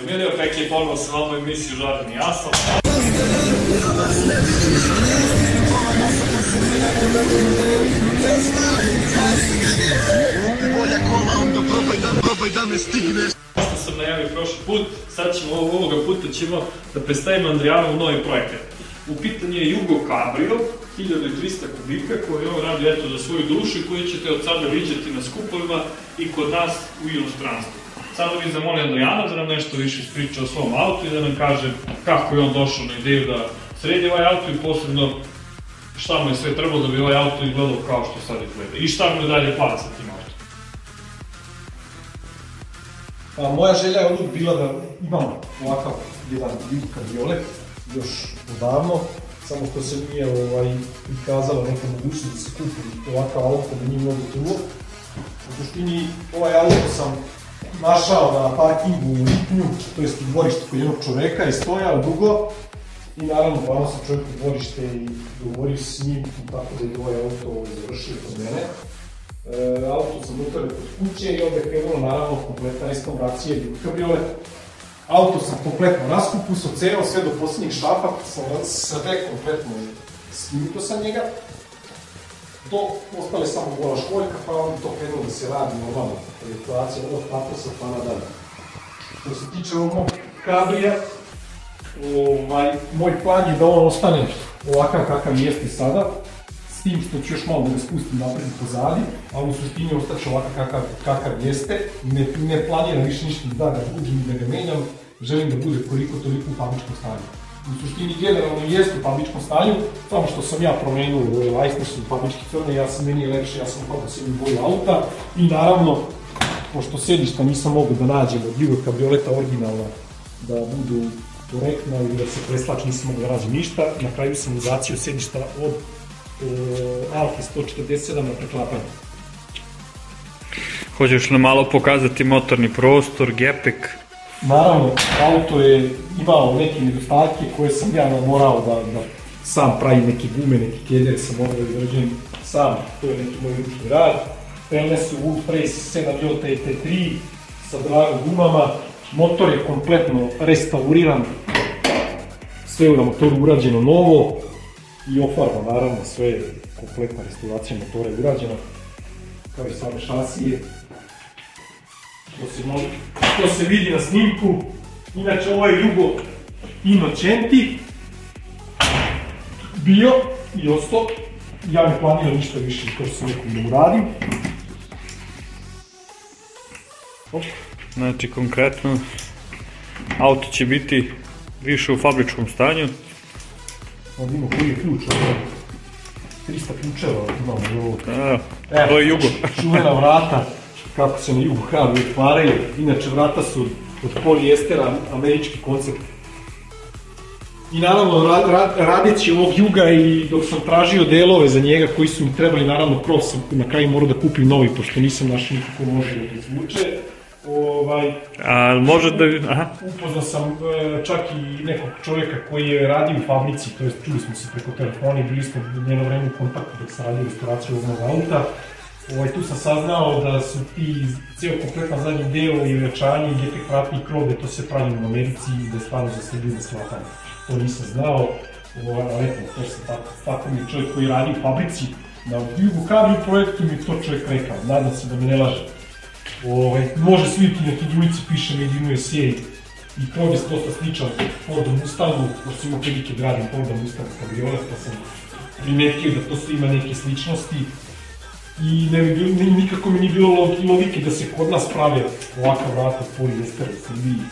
Emilio Pek je ponovno sa vama u emisiju Žareni asfalt. Što sam najavio prošli put, sad ćemo ovoga puta da predstavimo Andrijanovu novi projekat. U pitanju je Jugo Cabrio, 1300 kubika, koji on radi eto za svoju dušu i koji ćete od sada viđati na skupovima i kod nas u inostranstvu. Sada bih zamolio Andrijana da nam nešto više ispriča o svom autu i da nam kaže kako je on došao na ideju da sredi ovaj auto i posebno šta mu je sve trebalo da bi ovaj auto izgledao kao što sad izgleda i šta mu je dalje plan sa tim autom. Moja želja je uvijek bila da imam ovakav jedan Jugo kabriolet još odavno, samo što se nije prikazala neka mogućnost da se kupi ovakav auto da nije mnogo truo. U suštini ovaj auto sam našao na parkingu u Lipnju, to jest u dvorištu kod jednog čoveka i stojao dugo i naravno glavno sam čovjek u dvorište i dogovorio se s njim tako da je ovaj auto završio kod mene. Auto sam utorio kod kuće i onda je krenulo naravno kompletna restauracija Jugo kabrioleta. Auto sam kompletno raskupusao, ceo sve do posljednjih šapa, sve kompletno skinuto sa njega. Ostale samo gola školjka, pa onda to krenulo da se radi normalno restauracija od patrosa pa nadalje. Što se tiče ovog mog kabrija, moj plan je da on ostane ovakav kakav jeste sada, s tim što ću još malo da ga spustim napred i pozadi, ali u suštini ostaće ovakav kakav jeste. Ne planiram više ništa da ga uđem i da ga menjam, želim da bude koliko toliko u fabričkom stanju. U suštini generalno jeste u fabričkom stanju, samo što sam ja promenio ove lajsne su fabrički crne, meni je lepše, ja sam kao da sedim boju auta i naravno, pošto sedišta nisam mogu da nađem od Jugo kabrioleta originalna da budu korektna ili da se preslač, nisam mogu da nađem ništa, na kraju sam uzacio sedišta od Alfa 147 na preklapanje. Hoćeš nam malo pokazati motorni prostor, gepek? Naravno, auto je imao neke nedostatke koje sam ja morao da sam pravim neke gume, neke kedere sam morao da izrađujem sam, to je neki moj ručni rad. Pelne su Woodbrace 7J TT3 sa dragom gumama, motor je kompletno restauriran, sve na motoru urađeno novo i ofarba naravno, sve kompletna restauracija motora je urađena, kao i same šasije. To se vidi na snimku, inače ovo je Jugo Innocenti bio i ostao, ja ne planiram ništa više kao što sam nekom da uradim. Znači konkretno, auto će biti više u fabričkom stanju. Ovdje imamo koji je ključ, 300 ključeva imamo ovo. To je Jugo. Čuvena vrata, kako se na Jugo Cabrio otvaraju, inače vrata su od polijestera, američki koncept. I naravno radeći ovog Juga i dok sam tražio delove za njega koji su mi trebali, naravno kroz sam na kraju morao da kupim novi pošto nisam našao nikako može da izvuče. Može da... Upoznao sam čak i nekog čovjeka koji je radio u fabrici, to jest čuli smo se preko telefona i bili smo njeno vreme u kontaktu dok sam radio restauraciju ovog mog auta. Tu sam saznao da su ti ceo kompletan zadnji deo i ojačanje i gepek vratni krov, da to se pravi u Americi i da je stvarno za Srbiju za sklapanje. To nisam znao, ali eto, to se tako mi je čovjek koji radi u fabrici na Jugo Cabrio projektu mi je to čovjek rekao, nadam se da me ne laže. Može svi ti na kiđulici piše Made in USA i krov je dosta sličan Fordu Mustangu, pošto sam imao prilike da radim Forda Mustang kabriolet, pa sam primetio da to sve ima neke sličnosti i nikako mi nije bilo logike da se kod nas prave ovakav vrata polijester u Srbiji.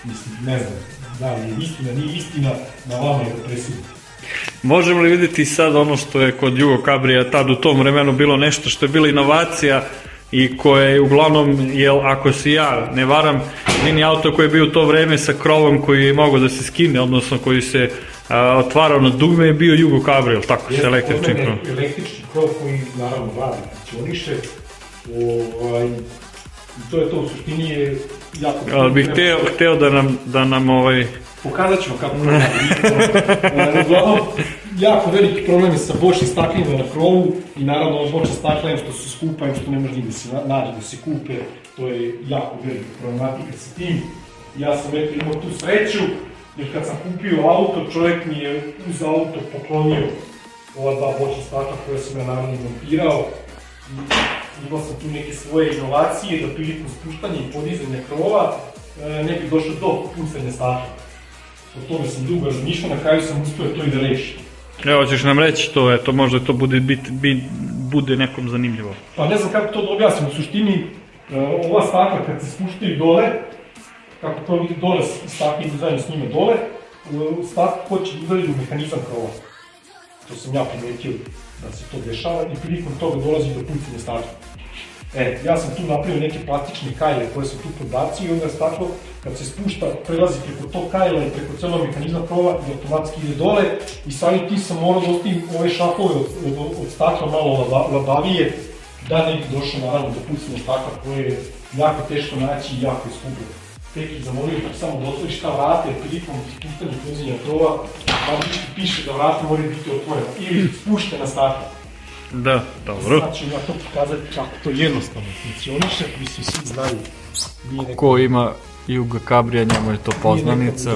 Mislim, ne znam, da li je istina, nije istina, na vama je da presudite. Možemo li vidjeti sad ono što je kod Jugo Cabrija tad u tom vremenu bilo nešto što je bila inovacija i koje je uglavnom, ako se ja ne varam, jedini auto koji je bio u to vreme sa krovom koji je mogao da se skine, odnosno koji se otvarao na dugme je bio Jugo Cabrio, tako se električni krov. Električni krov koji naravno radi, funkcioniše. To je to, u suštini je jako... Ali bih hteo da nam Pokazat ćemo kako to radi. Uglavnom, jako veliki problem je sa bočnim staklenima na krovu i naravno bočne staklene što su skupa i što ne može da se nađe da se kupe, to je jako velika problematika sa tim. Ja sam imao tu sreću, jer kad sam kupio auto, čovjek mi je uz auto poklonio ova dva bočna stakla koje sam ja naravno montirao. Imao sam tu neke svoje inovacije da prilikom spuštanja i podizanja krova ne bi došlo do pucanja stakla. O tome sam dugo razmišljao, na kraju sam uspio to i da rešim. Evo, ćeš nam reći to, eto, možda to bude nekom zanimljivo. Pa ne znam kako to da objasnim, u suštini ova stakla kad se spuštaju dole, kako to vidi dole stakla idu zajedno s njima dole, stakla hoće da udari u mehanizam krova. To sam ja primetio da se to dešava i prilikom toga dolazi do pucanja stakla. Ja sam tu napravio neke plastične kajle koje sam tu podbacio i onda staklo kad se spušta prelazi preko tog kajla i preko celog mehanizma krova i automatski ide dole i samim ti sam morao da ostavim ove šafove od stakla malo labavije da ne bi došlo naravno do pucanja stakla koje je jako teško naći i jako iskupo. Tek i zamolio samo da otvoriš ta vrata jer prilikom spuštanja i podizanja krova piše da vrata moraju biti otvorena ili spuštena stakla. Da, dobro. Znači ja to pokazati kako to jednostavno funkcioniše, mislim svi znaju. Ko ima Juga Cabrija, njemu je to poznanica.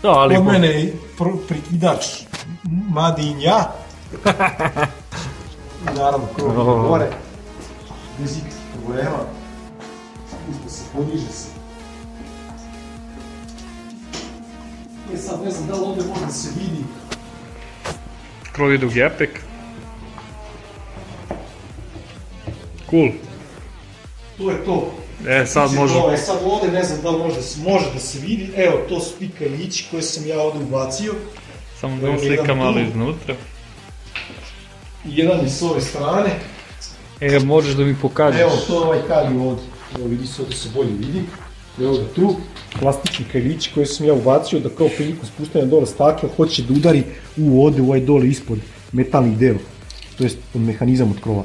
Od mene je prikidač Madinja. I naravno krov je gore. Bez ikakvih problema. Spušta se, podiže se. Sad ne znam da li ovdje može da se vidi. Krov ide u gepek. Cool. To je to. Sad može... Sad ovdje ne znam da li može da se vidi. Evo, to su ti kaljići koje sam ja ovdje ubacio. Samo da slikam malo iznutra. Jedan je s ove strane. Možeš da mi pokažeš. Evo, to je ovaj kalj ovdje. Evo, vidi se ovdje se bolje vidi. Evo ga tu. Plastični kaljići koje sam ja ubacio da kao prilikom spuštanja dole stakla hoće da udari u ovdje, ovaj dole ispod metalnih deo. To jest pod mehanizam od krova.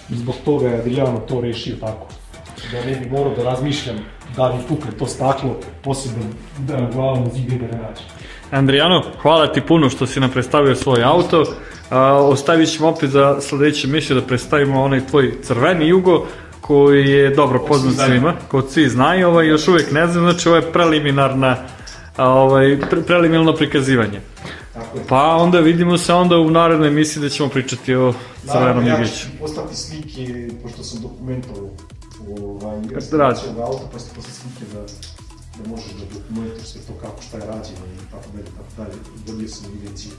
Zbog toga je Adriano to rešio tako. Da ne bi morao da razmišljam da mi pukne to staklo, posebno udaram glavom u zid i da ne nađem. Andrijano, hvala ti puno što si nam predstavio svoj auto. Ostavit ćemo opet za sljedeću emisiju da predstavimo onaj tvoj crveni Jugo koji je dobro poznat svima, kod svi znaju, još uvijek ne znam, znači ovo je preliminarno prikazivanje. Pa onda vidimo se onda u narednoj emisiji da ćemo pričati o crvenom Jugiću. Ja ću postaviti slike, pošto sam dokumentovao restauraciju od auta, pa ću postaviti slike da možeš da dokumentuješ sve to kako šta je rađeno i tako dalje, dobio sam evidenciju.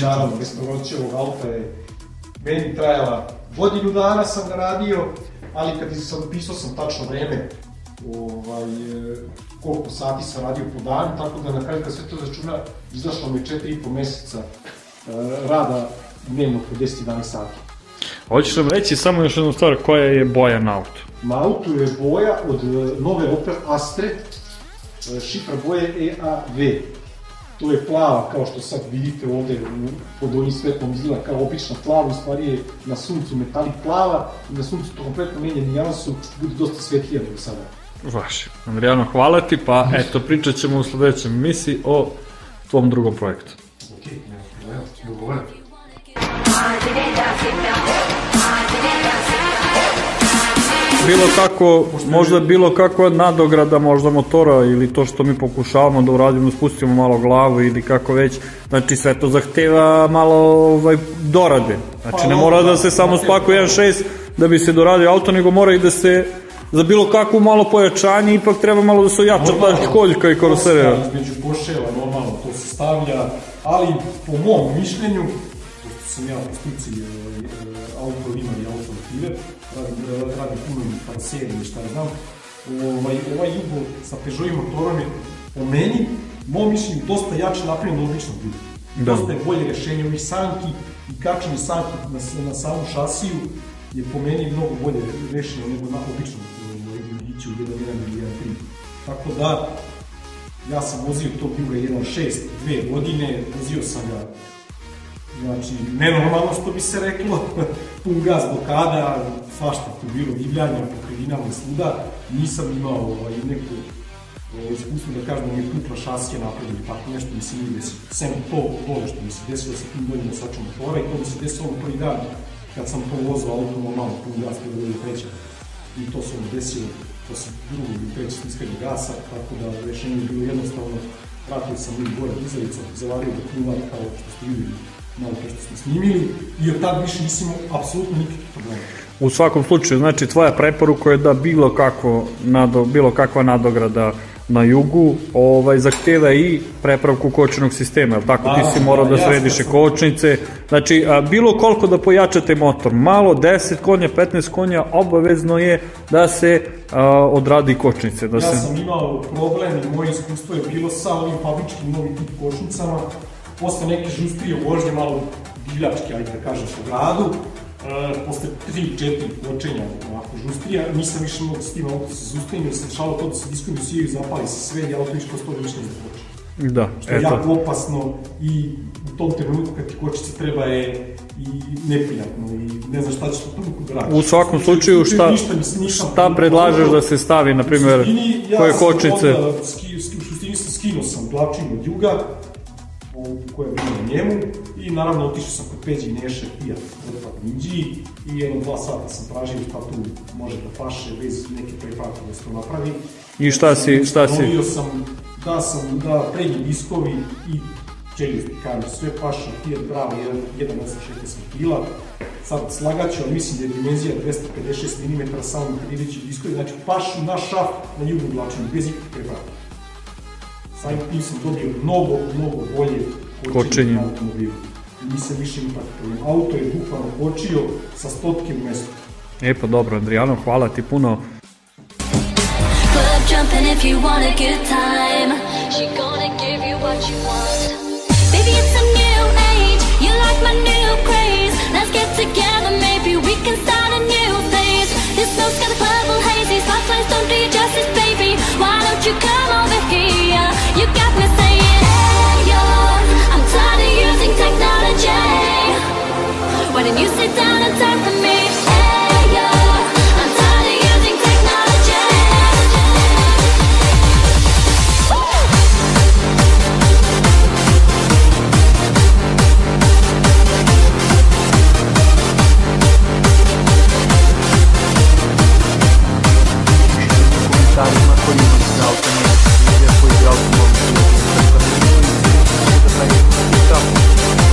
Naravno, restauracija ovog auta je meni trajala godinu dana sam ga radio, ali kad sam pisao sam tačno vreme koliko sati sam radio po danu, tako da na kraju kad sve to začuna izašlo mi 4,5 meseca rada dnevno po 10-11 sati. Hoćeš nam reći samo još jednu stvar, koja je boja na autu? Na autu je boja od nove Opel Astre, šifra boje EAV. To je plava, kao što sad vidite ovdje pod ovim svetlom izgleda kao obična plava, u stvari je na suncu metalik plava i na suncu to kompletno menja nijansu, bude dosta svetlija nego sada. Vaši. Andrijano, hvala ti, pa eto, pričat ćemo u sljedećem emisiji o tvom drugom projektu. Ok, evo, ćemo govoriti. Možda bilo kakva nadograda možda motora ili to što mi pokušavamo da uradimo, spustimo malo glavu ili kako već, znači sve to zahteva malo dorade. Znači ne mora da se samo spakuje 1.6 da bi se doradio auto, nego mora i da se za bilo kakvo malo pojačanje ipak treba malo da se ojača ta školjka i karoserija. Između poševa normalno to se stavlja, ali po mom mišljenju, pošto sam ja po struci autolima i automotive, radim puno i karoserije i šta ne znam, ovaj Jugo sa Peugeot motorom je po meni, mom mišljenju, dosta jače napravljen od običnog Juga. Dosta je bolje rešenje ovih sanki i kačanje sanki na samu šasiju je po meni mnogo bolje rešenje nego na običnom Jugiću 1.1 ili 1.3. Tako da, ja sam vozio tog Juga 1.6 2 godine, vozio sam ga, znači, nenormalno što bi se reklo, pun gas blokada, svašta tu bilo divljanja po krivinama i svuda, nisam imao neku iskustvo da kažem da mi je pukla šasija napravili, tako nešto mi se nije desilo. Sem to dole što mi se desilo sa tim donjim nosačom motora i to mi se desilo na prvi dan kad sam to vozao auto normalno, pun gas kada je treća. I to se ono desilo posle drugog ili treće stiskanje gasa, tako da rešenje je bilo jednostavno. Vratio sam mi gore dizalicu, zavario do kumar kao što ste vidjeli malo pre što smo snimili i od tad više nisam apsolutno nikakvih problema. U svakom slučaju, znači tvoja preporuka je da bilo kakva nadograda na jugu zahteva i prepravku kočenog sistema, je li tako? Ti si morao da središ kočnice, znači bilo koliko da pojačate motor, malo, 10 konja, 15 konja, obavezno je da se odradi kočnice. Ja sam imao problem i moje iskustvo je bilo sa ovim fabričkim novim tip kočnicama, posle neke žustrije vožnje, malo divljačke, ajde da kažem, po gradu, posle 3-4 kočenja ovako žustrija, nisam više mogu s tim auto se zustavim, jer sam šalo to da se diskovi sijaju, zapali se sve i auto više kao 100 više ne započe. Da, što je jako opasno i u tom trenutku kad ti kočica treba je i neprijatno i ne znaš šta ćeš u trenutku da radiš. U svakom slučaju šta predlažeš da se stavi, na primjer, koje kočnice? U suštini sam skinuo sam dlačinu od juga koja je bila na njemu i naravno otišao sam kod Peđe i Neše Fiat Otpad Ninji i jedno 2 sata sam tražio šta tu može da paše bez neke prepravke da se to napravi. I šta si? Molio sam da prednji diskovi i čelisti kažem, sve paše, Fiat Bravo 1.860 kg. Sad slagaću, ali mislim da je dimenzija 256 mm samo kad ideći diskovi, znači pašu na šaf na jugu dlačinu, bez ikakve prepravke. Samim tim sam dobio mnogo bolje kočenje na automobilu. Nisam više imao tako problem. Auto je bukvalno kočio sa 100 u mestu. Pa dobro, Andrijano, hvala ti puno. You got me saying, hey yo, I'm tired of using technology. Why don't you sit down and talk to me? Hey yo, I'm tired of using technology.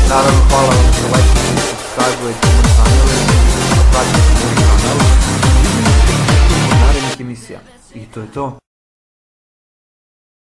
Naravno, hvala vam što lajkujete, subscribe-ujete moj kanal i pratite moj kanal. Vidimo se u narednih emisija. I to je to.